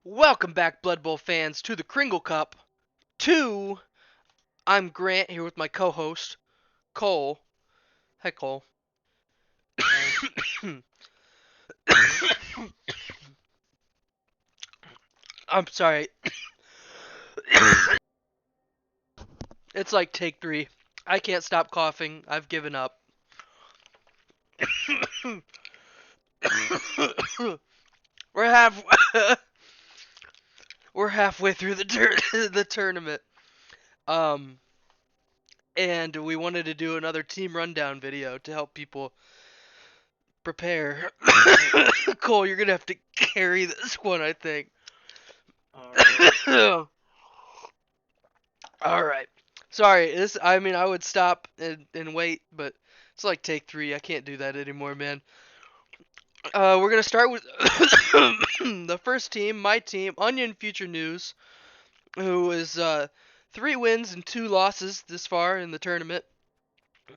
Welcome back, Blood Bowl fans, to the Kringle Cup. 2. I'm Grant here with my co-host, Cole. Hi, Cole. I'm sorry. It's like take 3. I can't stop coughing. I've given up. we're half we're halfway through the tournament. Um and we wanted to do another team rundown video to help people prepare. Cole, you're going to have to carry this one, I think. Alright. All right. Sorry. I would stop and wait, but it's like take 3. I can't do that anymore, man. We're gonna start with the first team, my team, Onion Future News, who is 3 wins and 2 losses this far in the tournament.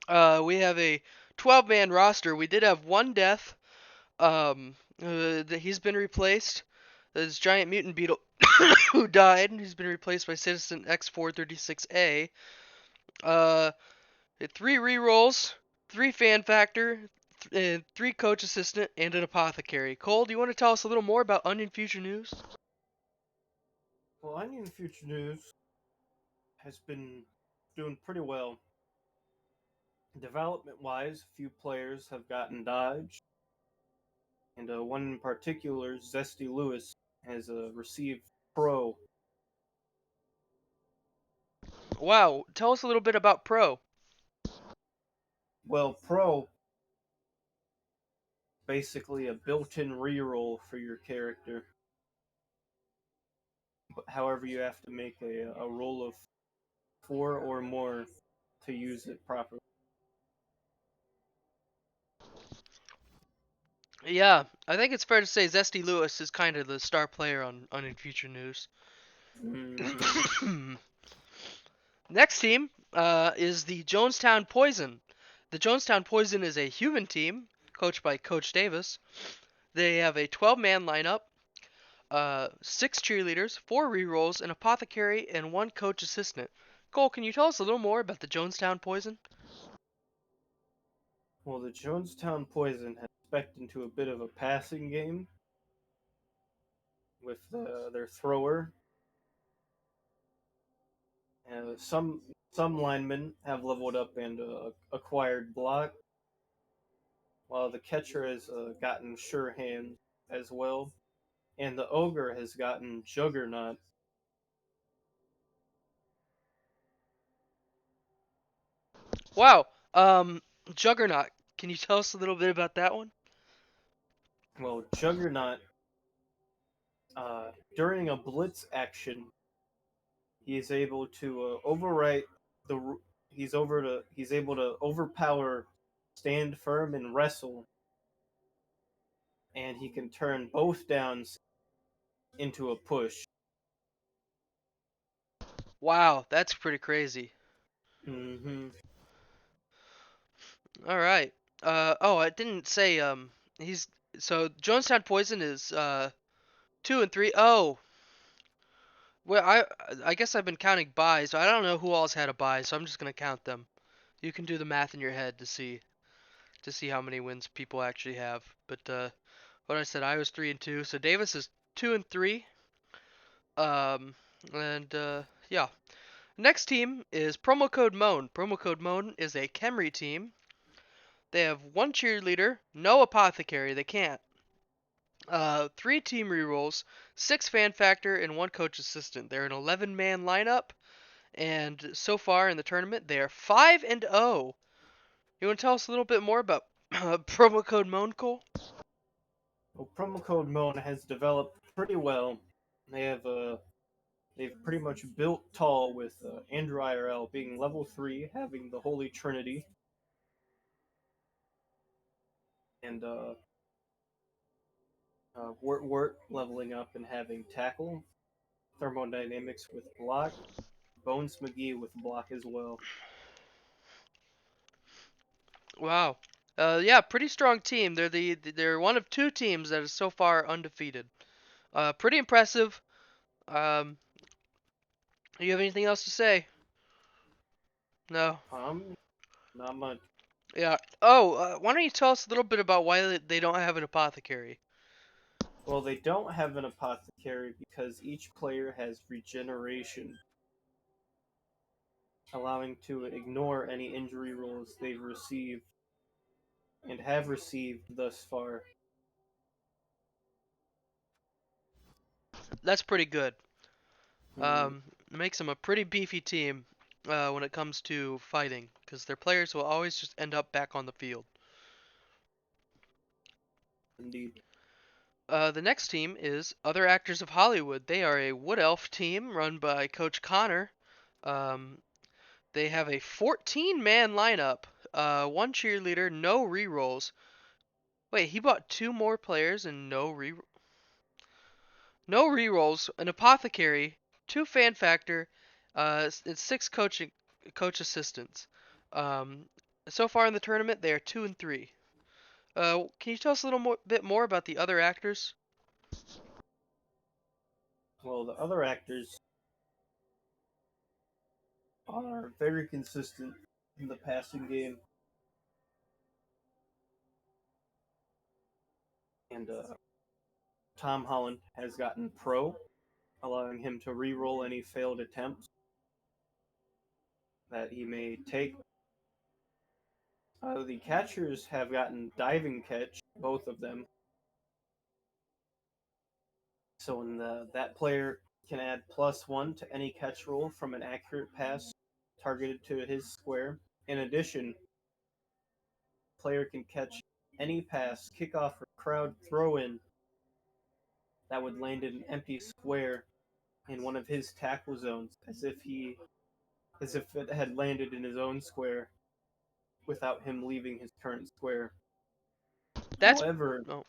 We have a 12-man roster. We did have one death. He's been replaced. This giant mutant beetle who died. He's been replaced by Citizen X436A. Uh, 3 rerolls, 3 fan factor, and 3 coach assistant, and an apothecary. Cole, do you want to tell us a little more about Onion Future News? Well, Onion Future News has been doing pretty well. Development wise, a few players have gotten dodged, and one in particular, Zesty Lewis, has received Pro. Wow, tell us a little bit about Pro. Well, Pro basically a built in reroll for your character. However, you have to make a roll of 4 or more to use it properly. Yeah, I think it's fair to say Zesty Lewis is kind of the star player on Onion Future News. Mm-hmm. Next team is the Jonestown Poison. The Jonestown Poison is a human team, coached by Coach Davis. They have a 12-man lineup, 6 cheerleaders, 4 rerolls, an apothecary, and 1 coach assistant. Cole, can you tell us a little more about the Jonestown Poison? Well, the Jonestown Poison has specced into a bit of a passing game with their thrower. Some linemen have leveled up and acquired block, while the catcher has gotten sure hands as well, and the ogre has gotten juggernaut. Wow, Juggernaut. Can you tell us a little bit about that one? Well, juggernaut during a blitz action, he is able to overwrite the. He's able to overpower, stand firm, and wrestle, and he can turn both downs into a push. Wow, that's pretty crazy. Mm-hmm. All right. Oh, I didn't say he's so Jonestown Poison is 2 and 3. Oh, well I guess I've been counting buys, so I don't know who else had a buy, so I'm just gonna count them. You can do the math in your head to see how many wins people actually have. But what I said, I was 3 and 2, so Davis is 2 and 3. Um, and yeah. Next team is Promo Code Moan. Promo Code Moan is a Khemri team. They have 1 cheerleader, no apothecary, they can't. 3 team rerolls, 6 fan factor, and 1 coach assistant. They're an 11-man lineup, and so far in the tournament, they are 5 and 0. You want to tell us a little bit more about promo code Moncol? Well, promo code Mona has developed pretty well. They have they've pretty much built tall with Andrew IRL being level 3, having the Holy Trinity, and Wort leveling up and having tackle, thermodynamics with block, Bones McGee with block as well. Wow. Yeah, pretty strong team. They're one of 2 teams that is so far undefeated. Pretty impressive. Um, do you have anything else to say? No. Not much. Yeah. Oh, why don't you tell us a little bit about why they don't have an apothecary? Well, they don't have an apothecary because each player has regeneration, allowing to ignore any injury rolls they've received and have received thus far. That's pretty good. Mm, It makes them a pretty beefy team when it comes to fighting, because their players will always just end up back on the field. indeed. The next team is Other Actors of Hollywood. They are a Wood Elf team run by Coach Connor. Um, they have a 14-man lineup, one cheerleader, no rerolls. Wait, he bought two more players and no rerolls, an apothecary, two fan factor, and six coach assistants. Um, so far in the tournament, they are 2-3. Can you tell us a bit more about the other actors? Well, the other actors are very consistent in the passing game, and Tom Holland has gotten pro, allowing him to re-roll any failed attempts that he may take. The catchers have gotten diving catch, both of them. So that player can add +1 to any catch roll from an accurate pass targeted to his square. In addition, player can catch any pass, kickoff, or crowd throw in that would land in an empty square in one of his tackle zones, as if it had landed in his own square without him leaving his current square. That's However, oh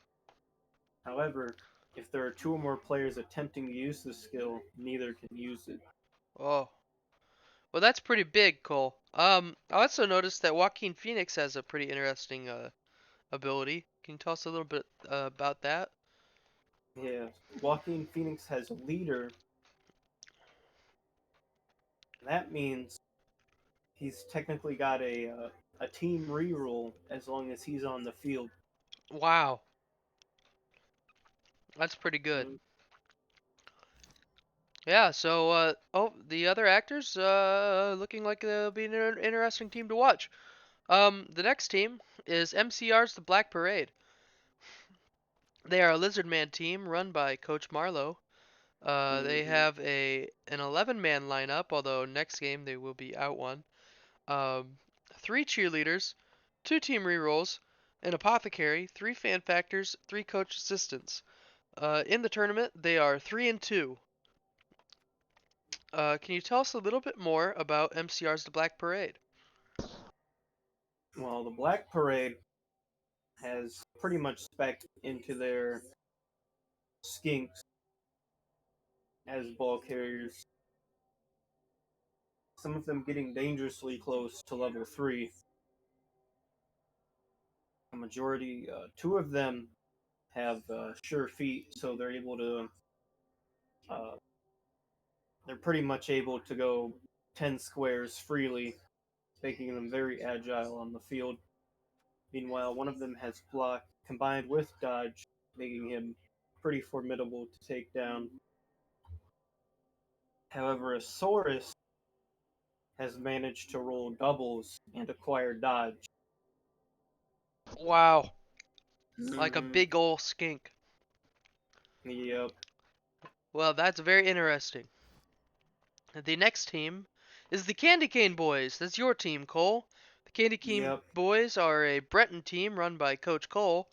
however, if there are two or more players attempting to use this skill, neither can use it. oh well, that's pretty big, Cole. I also noticed that Joaquin Phoenix has a pretty interesting ability. Can you tell us a little bit about that? Yeah, Joaquin Phoenix has a leader. That means he's technically got a team reroll as long as he's on the field. Wow, that's pretty good. Mm, Yeah, so the other actors looking like they'll be an interesting team to watch. The next team is MCR's The Black Parade. They are a Lizard Man team run by Coach Marlowe. They mhm. have an 11-man lineup, although next game they will be out one. Um, three cheerleaders, two team rerolls, an apothecary, three fan factors, three coach assistants. In the tournament, they are 3-2. Can you tell us a little bit more about MCR's The Black Parade? Well, the Black Parade has pretty much spec into their skinks as ball carriers. Some of them getting dangerously close to level 3. A majority, two of them have sure feet, so uh, they're pretty much able to go 10 squares freely, making them very agile on the field. Meanwhile, one of them has block combined with dodge, making him pretty formidable to take down. However, a Saurus has managed to roll doubles and acquire dodge. Wow, like a Mm-hmm. big ol' skink. Yep, Well, that's very interesting. The next team is the Candy Cane Boys. That's your team, Cole. The Candy Cane yep. Boys are a Breton team run by Coach Cole.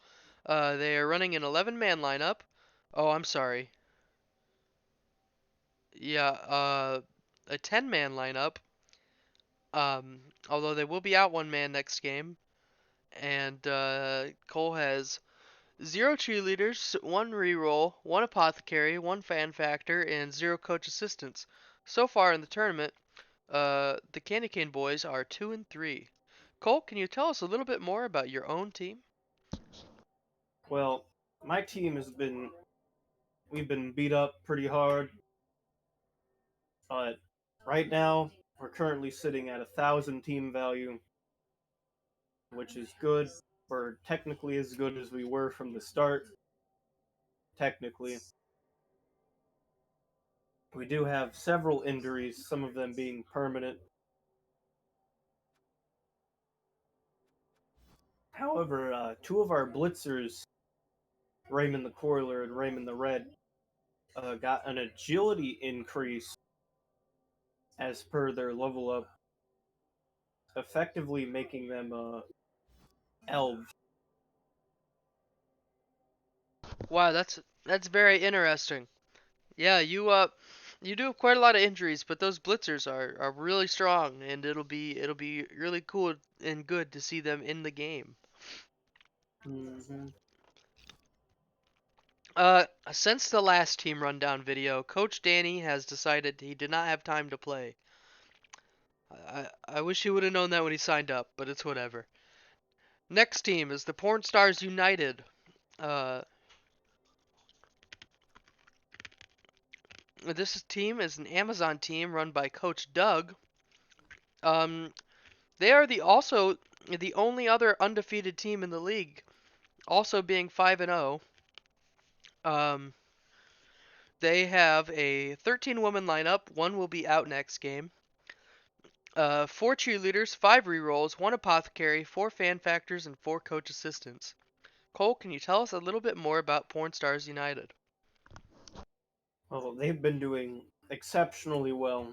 They are running an 11-man lineup. Oh, I'm sorry. Yeah, a 10-man lineup. Although they will be out one man next game. And Cole has zero cheerleaders, one reroll, one apothecary, one fan factor, and zero coach assistants. So far in the tournament, the Candy Cane Boys are 2-3. Cole, can you tell us a little bit more about your own team? Well, my team has been we've been beat up pretty hard, but right now we're currently sitting at 1,000 team value, which is good. We're technically as good as we were from the start. Technically, we do have several injuries, some of them being permanent. However, two of our blitzers, Raymond the Coiler and Raymond the Red, got an agility increase as per their level up, effectively making them elves. Wow, that's very interesting. Yeah, you do have quite a lot of injuries, but those blitzers are really strong, and it'll be really cool and good to see them in the game. Mm-hmm. Since the last team rundown video, Coach Danny has decided he did not have time to play. I wish he would have known that when he signed up, but it's whatever. Next team is the Porn Stars United. Uh, this team is an Amazon team run by Coach Doug. Um, they are the only other undefeated team in the league, also being 5-0. Um, they have a 13 woman lineup. One will be out next game. Four cheerleaders, five rerolls, one apothecary, four fan factors, and four coach assistants. Cole, can you tell us a little bit more about Porn Stars United? Well, they've been doing exceptionally well.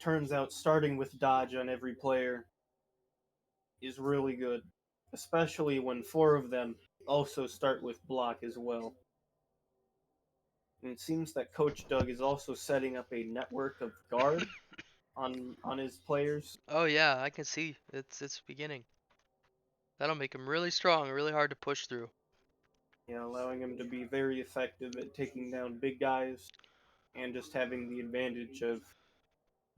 Turns out starting with dodge on every player is really good, especially when four of them also start with block as well. And it seems that Coach Doug is also setting up a network of guard on his players, Oh yeah, I can see it's beginning. That'll make him really strong, really hard to push through. allowing him to be very effective at taking down big guys and just having the advantage of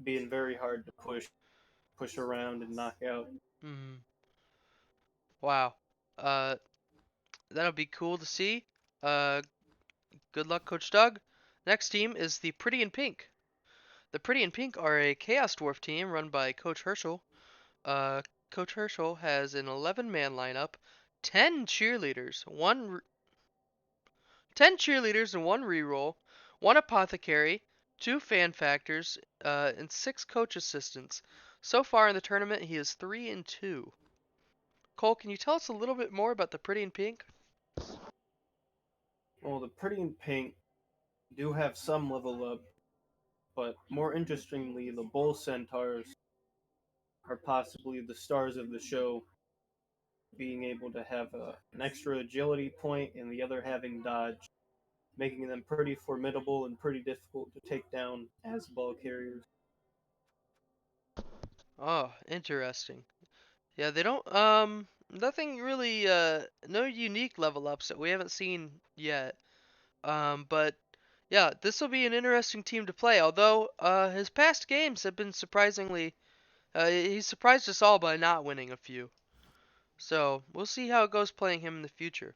being very hard to push around and knock out. Hmm. Wow. Uh, that'll be cool to see. Uh, good luck, Coach Doug. Next team is the Pretty in Pink. The Pretty in Pink are a Chaos Dwarf team run by Coach Herschel. Uh, Coach Herschel has an 11-man lineup, 10 cheerleaders, 10 cheerleaders and one reroll, one apothecary, two fan factors, and six coach assistants. So far in the tournament, he is 3-2. Cole, can you tell us a little bit more about the Pretty in Pink? Well, the Pretty in Pink do have some level up, but more interestingly, the Bull Centaurs are possibly the stars of the show, being able to have an extra agility point and the other having dodge, making them pretty formidable and pretty difficult to take down as ball carriers. Oh, interesting. Yeah, they don't nothing really no unique level ups that we haven't seen yet. But yeah, this will be an interesting team to play. Although his past games have been surprisingly he surprised us all by not winning a few. So, we'll see how it goes playing him in the future.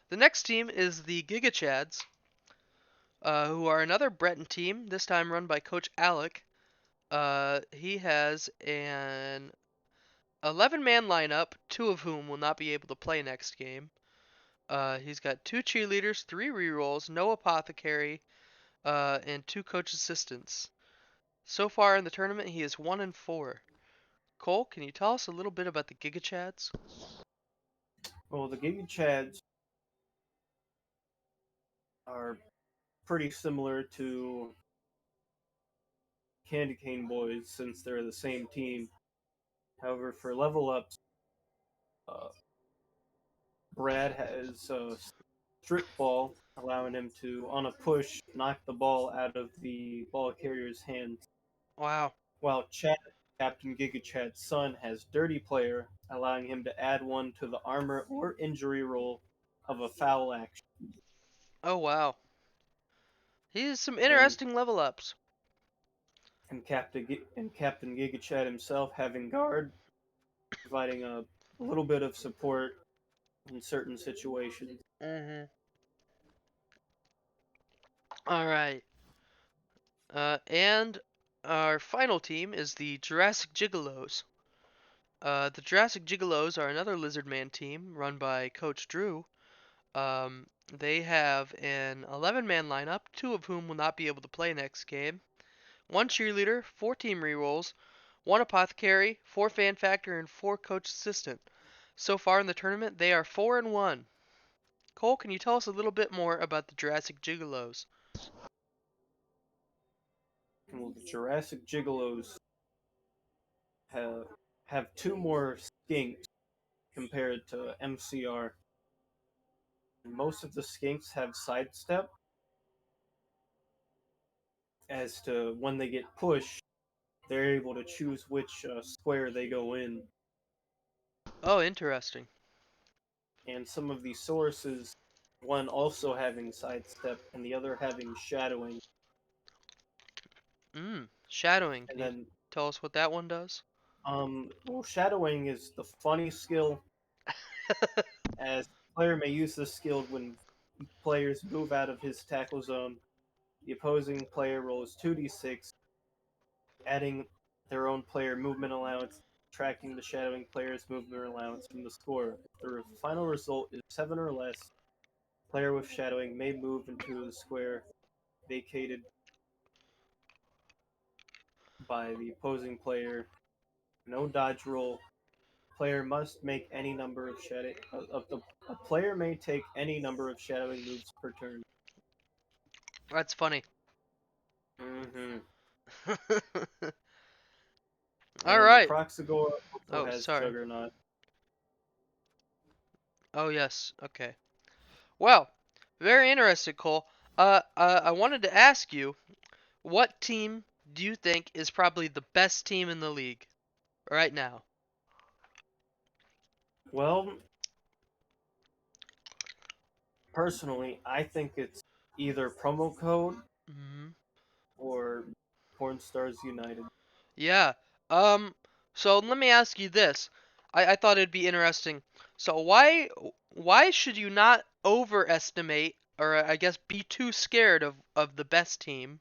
The next team is the Giga Chads, who are another Breton team, this time run by Coach Alec. He has an 11-man lineup, two of whom will not be able to play next game. He's got two cheerleaders, three rerolls, no apothecary, and two coach assistants. So far in the tournament, he is 1-4. Cole, can you tell us a little bit about the Giga Chads? Well, the Giga Chads are pretty similar to Candy Cane Boys since they're the same team. However, for level ups, uh, Brad has strip ball, allowing him to, on a push, knock the ball out of the ball carrier's hands. Wow. While Chad, Captain Giga Chad's son, has Dirty Player, allowing him to add one to the armor or injury roll of a foul action. Oh wow. He has some And interesting level ups. Captain Giga Chad himself having guard, providing a little bit of support in certain situations. Mhm. All right. And our final team is the Jurassic Gigolos. The Jurassic Gigolos are another Lizardman team run by Coach Drew. They have an 11-man lineup, two of whom will not be able to play next game. One cheerleader, four team rerolls, one apothecary, four fan factor, and four coach assistant. So far in the tournament, they are 4-1. Cole, can you tell us a little bit more about the Jurassic Gigolos? Well, the Jurassic Gigolos have two more skinks compared to MCR. Most of the skinks have sidestep as to when they get pushed, they're able to choose which square they go in. Oh, interesting. And some of these sources, one also having sidestep and the other having shadowing. Shadowing. And Can you then, tell us what that one does? well, shadowing is the funny skill, as the player may use this skill when players move out of his tackle zone. The opposing player rolls 2d6, adding their own player movement allowance, tracking the shadowing player's movement allowance from the score. If the final result is 7 or less, player with shadowing may move into the square vacated by the opposing player. No dodge roll. Player must make any number of shadow of the a player may take any number of shadowing moves per turn. That's funny. Mm-hmm. And All then the right. Croxagore also Oh, has sorry. Juggernaut. Oh, yes. Okay. Well, very interesting, Cole. I wanted to ask you, what team do you think is probably the best team in the league right now? Well, personally, I think it's either promo code Hmm. or Porn Stars United. Yeah. Um. So let me ask you this. I thought it'd be interesting. So why should you not overestimate, or I guess be too scared of the best team?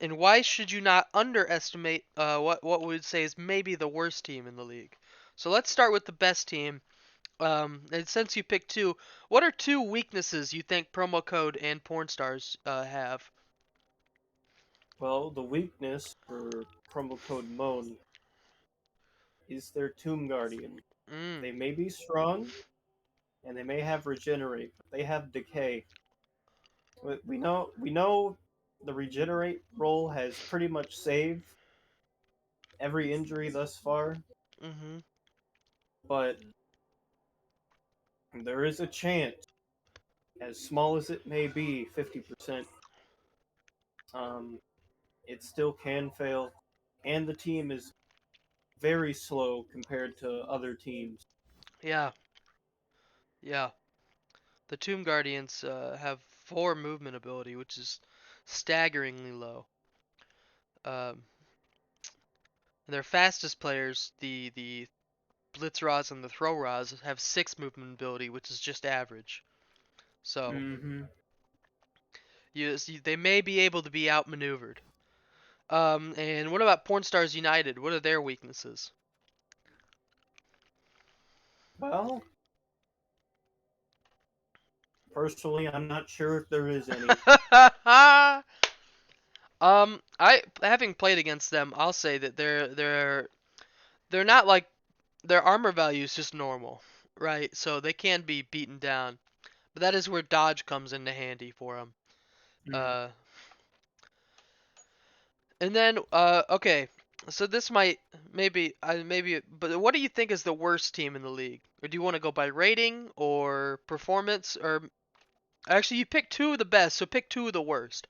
And why should you not underestimate what we would say is maybe the worst team in the league? So let's start with the best team. And since you picked two, what are two weaknesses you think promo code and porn stars have? Well, the weakness for promo code Moan is their Tomb Guardian. Mm. They may be strong and they may have regenerate, but they have decay. We know the regenerate role has pretty much saved every injury thus far, Mhm. but there is a chance, as small as it may be, 50%, um, it still can fail, and the team is very slow compared to other teams. Yeah. Yeah. The Tomb Guardians have four movement ability, which is staggeringly low. Um, and their fastest players, the Blitz Rods and the Throw Rods, have six movement ability, which is just average. So Mm-hmm. they may be able to be outmaneuvered. And what about Porn Stars United? What are their weaknesses? Well, personally, I'm not sure if there is any. I having played against them, I'll say that they're not like their armor value is just normal, right? So they can be beaten down, but that is where dodge comes into handy for them. Mm. Uh, and then okay, so this might maybe, but what do you think is the worst team in the league? Or do you want to go by rating or performance? Or actually, you pick two of the best, so pick two of the worst,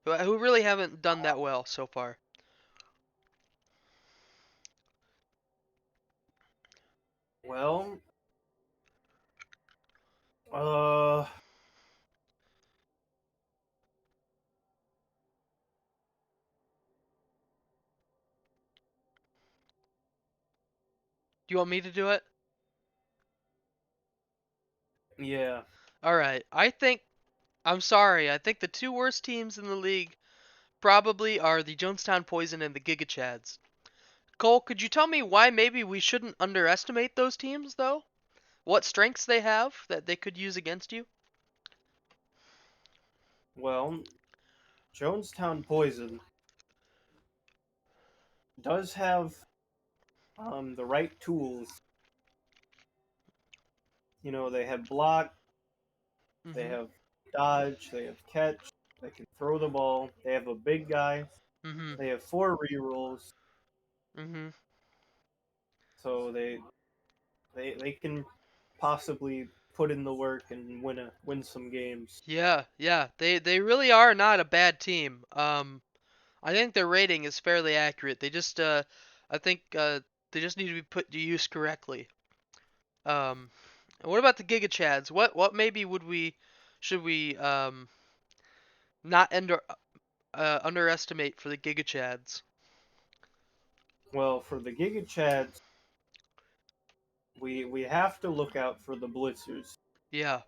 who really haven't done that well so far. Well, uh, Do you want me to do it? yeah. All right. I think. I'm sorry. I think the two worst teams in the league probably are the Jonestown Poison and the Giga Chads. Cole, could you tell me why maybe we shouldn't underestimate those teams, though? What strengths they have that they could use against you? Well, Jonestown Poison does have the right tools. You know, they have block, they Mhm. have dodge, they have catch, they can throw the ball, they have a big guy, Mhm. they have four rerolls, Mhm. so they can possibly put in the work and win some games. Yeah, yeah. They really are not a bad team. I think their rating is fairly accurate. I think they just need to be put to use correctly. Um, what about the Giga Chads? What maybe would we should we not underestimate for the Giga Chads? Well, for the Giga Chads, we have to look out for the Blitzers. Yeah.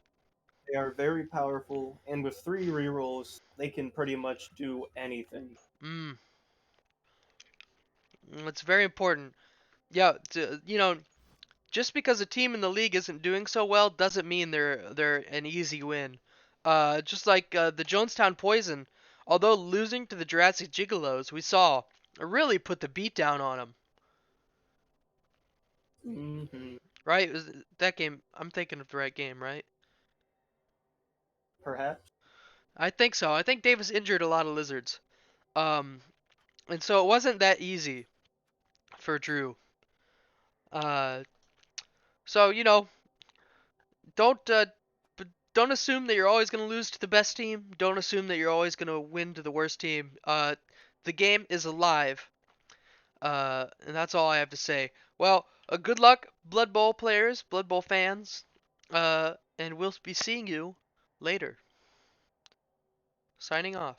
They are very powerful, and with three rerolls, they can pretty much do anything. Mm. It's very important. Yeah. Just because a team in the league isn't doing so well doesn't mean they're an easy win. Just like the Jonestown Poison, although losing to the Jurassic Gigolos, we saw really put the beat down on them. Hmm. Right? Was that game? I'm thinking of the right game, right? Perhaps. I think so. I think Davis injured a lot of lizards. Um, and so it wasn't that easy for Drew. Uh, so don't don't assume that you're always going to lose to the best team. Don't assume that you're always going to win to the worst team. The game is alive. And that's all I have to say. Well, good luck, Blood Bowl players, Blood Bowl fans. And we'll be seeing you later. Signing off.